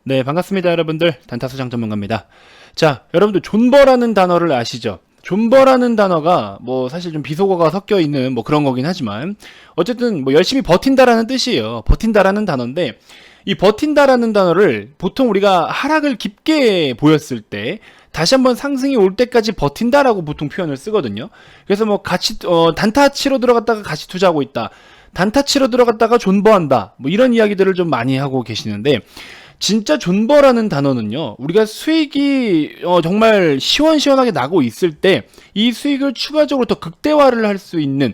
네, 반갑습니다, 여러분들. 단타수장 전문가입니다. 자, 여러분들 존버라는 단어를 아시죠? 존버라는 단어가 뭐 사실 좀 비속어가 섞여 있는 뭐 그런 거긴 하지만 어쨌든 뭐 열심히 버틴다라는 뜻이에요. 버틴다라는 단어인데 이 버틴다라는 단어를 보통 우리가 하락을 깊게 보였을 때 다시 한번 상승이 올 때까지 버틴다라고 보통 표현을 쓰거든요. 그래서 뭐 같이 단타 치러 들어갔다가 같이 투자하고 있다. 단타 치러 들어갔다가 존버한다. 뭐 이런 이야기들을 좀 많이 하고 계시는데 진짜 존버라는 단어는요, 우리가 수익이 정말 시원시원하게 나고 있을 때 이 수익을 추가적으로 더 극대화를 할 수 있는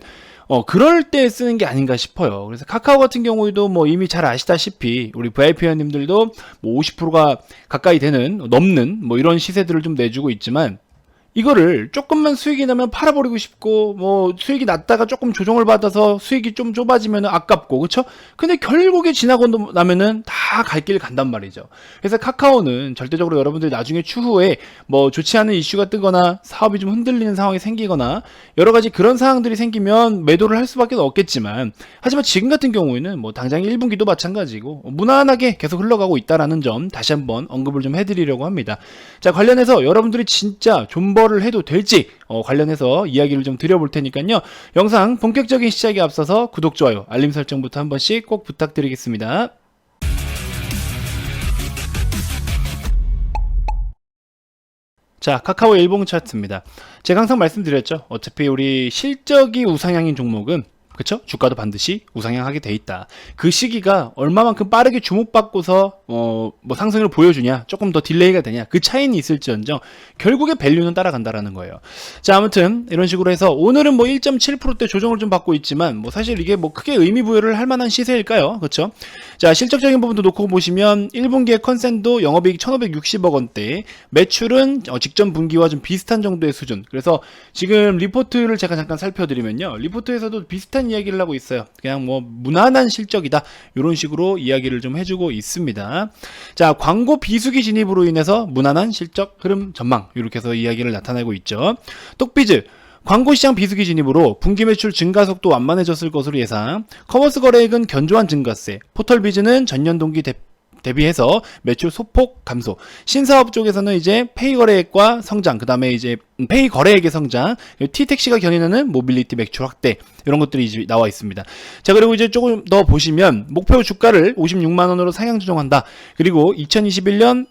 그럴 때 쓰는 게 아닌가 싶어요. 그래서 카카오 같은 경우에도 뭐 이미 잘 아시다시피 우리 VIP 회원님들도 뭐 50%가 가까이 되는 넘는 뭐 이런 시세들을 좀 내주고 있지만 이거를 조금만 수익이 나면 팔아버리고 싶고 뭐 수익이 났다가 조금 조정을 받아서 수익이 좀 좁아지면 아깝고 그쵸? 근데 결국에 지나고 나면은 다 갈 길 간단 말이죠. 그래서 카카오는 절대적으로 여러분들이 나중에 추후에 뭐 좋지 않은 이슈가 뜨거나 사업이 좀 흔들리는 상황이 생기거나 여러 가지 그런 상황들이 생기면 매도를 할 수밖에 없겠지만 하지만 지금 같은 경우에는 뭐 당장 1분기도 마찬가지고 무난하게 계속 흘러가고 있다라는 점 다시 한번 언급을 좀 해드리려고 합니다. 자, 관련해서 여러분들이 진짜 존버를 해도 될지 관련해서 이야기를 좀 드려볼 테니까요. 영상 본격적인 시작에 앞서서 구독, 좋아요, 알림 설정부터 한 번씩 꼭 부탁드리겠습니다. 자, 카카오 일봉 차트입니다. 제가 항상 말씀드렸죠. 어차피 우리 실적이 우상향인 종목은 그쵸? 주가도 반드시 우상향하게 돼 있다. 그 시기가 얼마만큼 빠르게 주목받고서 뭐 상승을 보여주냐, 조금 더 딜레이가 되냐, 그 차이는 있을지언정 결국에 밸류는 따라간다라는 거예요. 자, 아무튼 이런 식으로 해서 오늘은 뭐 1.7%대 조정을 좀 받고 있지만 뭐 사실 이게 뭐 크게 의미 부여를 할 만한 시세일까요? 그렇죠? 자, 실적적인 부분도 놓고 보시면 1분기에 컨센도 영업이익 1,560억 원대, 매출은 직전 분기와 좀 비슷한 정도의 수준. 그래서 지금 리포트를 제가 잠깐 살펴드리면요, 리포트에서도 비슷한 이야기를 하고 있어요. 그냥 뭐 무난한 실적이다, 이런 식으로 이야기를 좀 해주고 있습니다. 자, 광고 비수기 진입으로 인해서 무난한 실적 흐름 전망, 이렇게 해서 이야기를 나타내고 있죠. 똑비즈 광고시장 비수기 진입으로 분기 매출 증가 속도 완만해졌을 것으로 예상. 커머스 거래액은 견조한 증가세. 포털비즈는 전년 동기 대비해서 매출 소폭 감소. 신사업 쪽에서는 이제 페이 거래액과 성장, 그 다음에 이제 페이 거래액의 성장, T택시가 견인하는 모빌리티 매출 확대, 이런 것들이 이제 나와 있습니다. 자, 그리고 이제 조금 더 보시면 목표 주가를 56만원으로 상향 조정한다. 그리고 2021년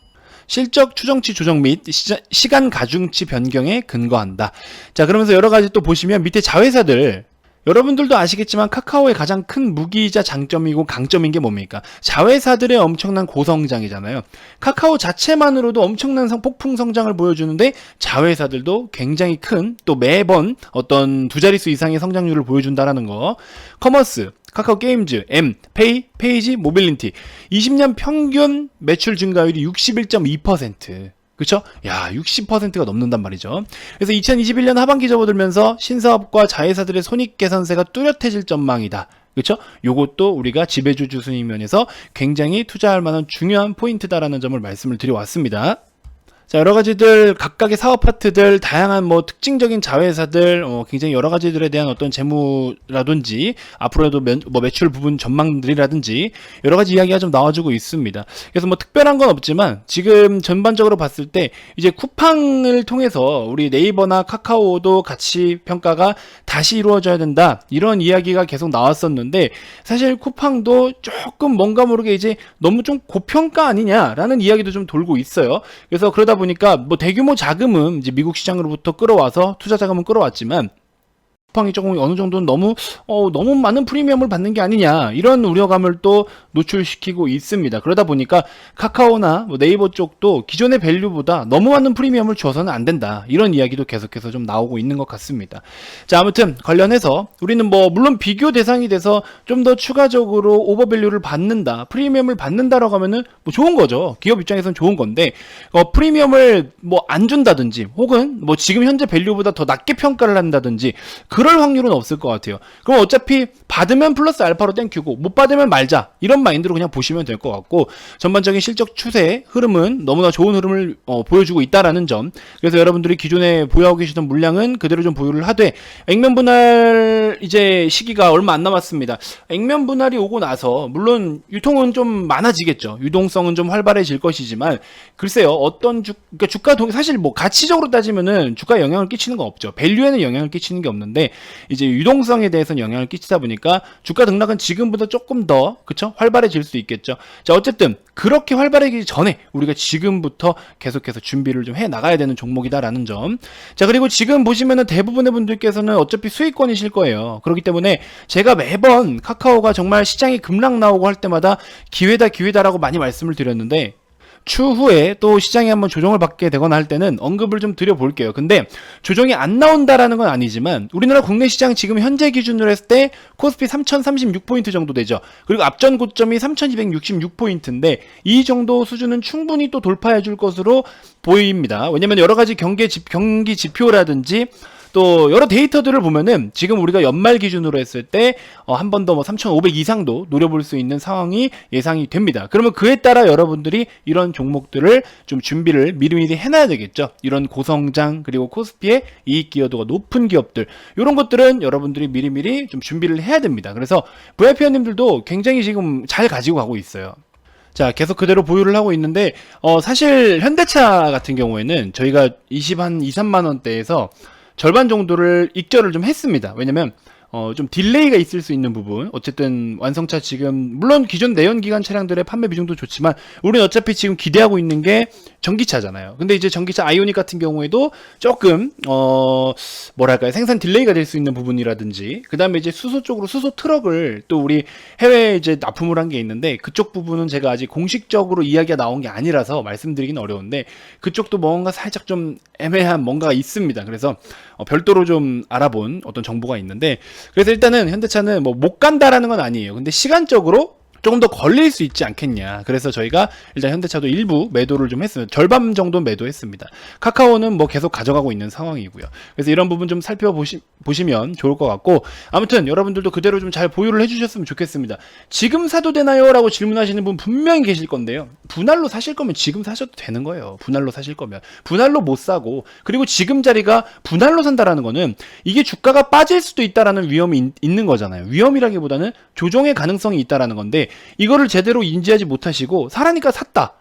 실적 추정치 조정 및 시간 가중치 변경에 근거한다. 자, 그러면서 여러 가지 또 보시면 밑에 자회사들, 여러분들도 아시겠지만 카카오의 가장 큰 무기이자 장점이고 강점인 게 뭡니까? 자회사들의 엄청난 고성장이잖아요. 카카오 자체만으로도 엄청난 폭풍 성장을 보여주는데 자회사들도 굉장히 큰, 또 매번 어떤 두 자릿수 이상의 성장률을 보여준다라는 거. 커머스, 카카오 게임즈, 페이, 페이지, 모빌리티 20년 평균 매출 증가율이 61.2%. 그쵸? 야, 60%가 넘는단 말이죠. 그래서 2021년 하반기 접어들면서 신사업과 자회사들의 손익계산세가 뚜렷해질 전망이다. 그쵸? 요것도 우리가 지배주주 순위 면에서 굉장히 투자할 만한 중요한 포인트다라는 점을 말씀을 드려왔습니다. 자, 여러 가지들 각각의 사업 파트들, 다양한 뭐 특징적인 자회사들, 굉장히 여러 가지들에 대한 어떤 재무라든지 앞으로도 뭐 매출 부분 전망들이라든지 여러 가지 이야기가 좀 나와주고 있습니다. 그래서 뭐 특별한 건 없지만 지금 전반적으로 봤을 때 이제 쿠팡을 통해서 우리 네이버나 카카오도 가치 평가가 다시 이루어져야 된다, 이런 이야기가 계속 나왔었는데 사실 쿠팡도 조금 뭔가 모르게 이제 너무 좀 고평가 아니냐라는 이야기도 좀 돌고 있어요. 그래서 그러다 보니까 뭐 대규모 자금은 이제 미국 시장으로부터 끌어와서 투자 자금은 끌어왔지만 쿠팡이 조금 어느 정도는 너무 많은 프리미엄을 받는 게 아니냐, 이런 우려감을 또 노출시키고 있습니다. 그러다 보니까 카카오나 뭐 네이버 쪽도 기존의 밸류보다 너무 많은 프리미엄을 줘서는 안 된다, 이런 이야기도 계속해서 좀 나오고 있는 것 같습니다. 자, 아무튼 관련해서 우리는 뭐 물론 비교 대상이 돼서 좀 더 추가적으로 오버밸류를 받는다, 프리미엄을 받는다라고 하면은 뭐 좋은 거죠. 기업 입장에서는 좋은 건데 프리미엄을 뭐 안 준다든지 혹은 뭐 지금 현재 밸류보다 더 낮게 평가를 한다든지 그럴 확률은 없을 것 같아요. 그럼 어차피 받으면 플러스 알파로 땡큐고 못 받으면 말자, 이런 마인드로 그냥 보시면 될 것 같고, 전반적인 실적 추세 흐름은 너무나 좋은 흐름을 보여주고 있다라는 점. 그래서 여러분들이 기존에 보유하고 계시던 물량은 그대로 좀 보유를 하되, 액면 분할 이제 시기가 얼마 안 남았습니다. 액면 분할이 오고 나서 물론 유통은 좀 많아지겠죠. 유동성은 좀 활발해질 것이지만, 글쎄요, 어떤 그러니까 주가 사실 뭐 가치적으로 따지면은 주가에 영향을 끼치는 건 없죠. 밸류에는 영향을 끼치는 게 없는데, 이제 유동성에 대해서는 영향을 끼치다 보니까 주가 등락은 지금보다 조금 더, 그쵸? 활발해질 수 있겠죠. 자, 어쨌든 그렇게 활발해지기 전에 우리가 지금부터 계속해서 준비를 좀 해 나가야 되는 종목이다라는 점. 자, 그리고 지금 보시면은 대부분의 분들께서는 어차피 수익권이실 거예요. 그렇기 때문에 제가 매번 카카오가 정말 시장이 급락 나오고 할 때마다 기회다라고 많이 말씀을 드렸는데, 추후에 또 시장이 한번 조정을 받게 되거나 할 때는 언급을 좀 드려볼게요. 근데 조정이 안 나온다라는 건 아니지만, 우리나라 국내 시장 지금 현재 기준으로 했을 때 코스피 3036포인트 정도 되죠. 그리고 앞전 고점이 3266포인트인데 이 정도 수준은 충분히 또 돌파해 줄 것으로 보입니다. 왜냐면 여러 가지 경기 지표라든지 또 여러 데이터들을 보면은 지금 우리가 연말 기준으로 했을 때 한 번 더 뭐 3,500 이상도 노려볼 수 있는 상황이 예상이 됩니다. 그러면 그에 따라 여러분들이 이런 종목들을 좀 준비를 미리미리 해놔야 되겠죠. 이런 고성장 그리고 코스피의 이익 기여도가 높은 기업들, 이런 것들은 여러분들이 미리미리 좀 준비를 해야 됩니다. 그래서 VIP원님들도 굉장히 지금 잘 가지고 가고 있어요. 자, 계속 그대로 보유를 하고 있는데, 사실 현대차 같은 경우에는 저희가 2, 3만 원대에서 절반 정도를 익절을 좀 했습니다. 왜냐면 좀 딜레이가 있을 수 있는 부분, 어쨌든 완성차 지금 물론 기존 내연기관 차량들의 판매 비중도 좋지만 우리는 어차피 지금 기대하고 있는 게 전기차잖아요. 근데 이제 전기차 아이오닉 같은 경우에도 조금 뭐랄까요, 생산 딜레이가 될 수 있는 부분이라든지, 그 다음에 이제 수소 쪽으로 수소 트럭을 또 우리 해외에 이제 납품을 한 게 있는데, 그쪽 부분은 제가 아직 공식적으로 이야기가 나온 게 아니라서 말씀드리긴 어려운데, 그쪽도 뭔가 살짝 좀 애매한 뭔가가 있습니다. 그래서 별도로 좀 알아본 어떤 정보가 있는데, 그래서 일단은 현대차는 뭐 못 간다라는 건 아니에요. 근데 시간적으로 조금 더 걸릴 수 있지 않겠냐. 그래서 저희가 일단 현대차도 일부 매도를 좀 했습니다. 절반 정도 매도했습니다. 카카오는 뭐 계속 가져가고 있는 상황이고요. 그래서 이런 부분 좀 살펴보시면 좋을 것 같고, 아무튼 여러분들도 그대로 좀 잘 보유를 해주셨으면 좋겠습니다. 지금 사도 되나요? 라고 질문하시는 분 분명히 계실 건데요. 분할로 사실 거면 지금 사셔도 되는 거예요. 분할로 사실 거면. 분할로 못 사고, 그리고 지금 자리가 분할로 산다라는 거는 이게 주가가 빠질 수도 있다라는 위험이 있는 거잖아요. 위험이라기보다는 조정의 가능성이 있다라는 건데, 이거를 제대로 인지하지 못하시고 사라니까 샀다.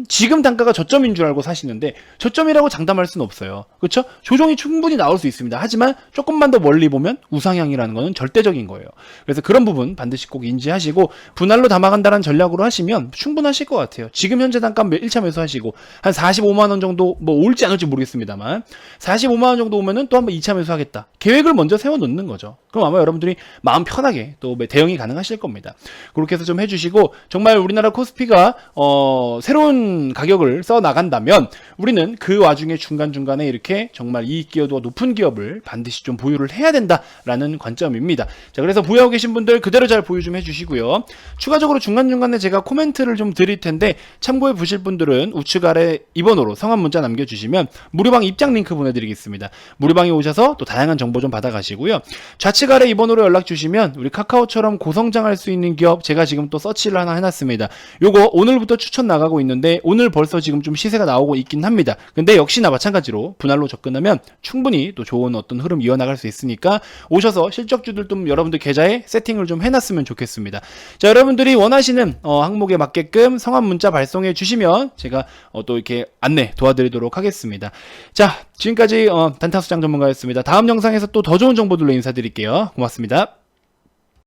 지금 단가가 저점인 줄 알고 사시는데 저점이라고 장담할 수는 없어요. 그렇죠? 조정이 충분히 나올 수 있습니다. 하지만 조금만 더 멀리 보면 우상향이라는 거는 절대적인 거예요. 그래서 그런 부분 반드시 꼭 인지하시고 분할로 담아간다는 전략으로 하시면 충분하실 것 같아요. 지금 현재 단가 1차 매수하시고 한 45만 원 정도 뭐 올지 안 올지 모르겠습니다만 45만 원 정도 오면은 또 한번 2차 매수하겠다. 계획을 먼저 세워 놓는 거죠. 그럼 아마 여러분들이 마음 편하게 또 대응이 가능하실 겁니다. 그렇게 해서 좀 해주시고, 정말 우리나라 코스피가 새로운 가격을 써 나간다면 우리는 그 와중에 중간중간에 이렇게 정말 이익 기여도가 높은 기업을 반드시 좀 보유를 해야 된다라는 관점입니다. 자, 그래서 보유하고 계신 분들 그대로 잘 보유 좀 해주시고요. 추가적으로 중간중간에 제가 코멘트를 좀 드릴 텐데 참고해 보실 분들은 우측 아래 2번으로 성함 문자 남겨주시면 무료방 입장 링크 보내드리겠습니다. 무료방에 오셔서 또 다양한 정보 좀 받아가시고요. 좌측 아래 2번으로 연락 주시면 우리 카카오처럼 고성장할 수 있는 기업 제가 지금 또 서치를 하나 해놨습니다. 요거 오늘부터 추천 나가고 있는데 오늘 벌써 지금 좀 시세가 나오고 있긴 합니다. 근데 역시나 마찬가지로 분할로 접근하면 충분히 또 좋은 어떤 흐름 이어나갈 수 있으니까 오셔서 실적주들 좀 여러분들 계좌에 세팅을 좀 해놨으면 좋겠습니다. 자, 여러분들이 원하시는 항목에 맞게끔 성함 문자 발송해 주시면 제가 또 이렇게 안내 도와드리도록 하겠습니다. 자, 지금까지 단타수장 전문가였습니다. 다음 영상에서 또 더 좋은 정보들로 인사드릴게요. 고맙습니다.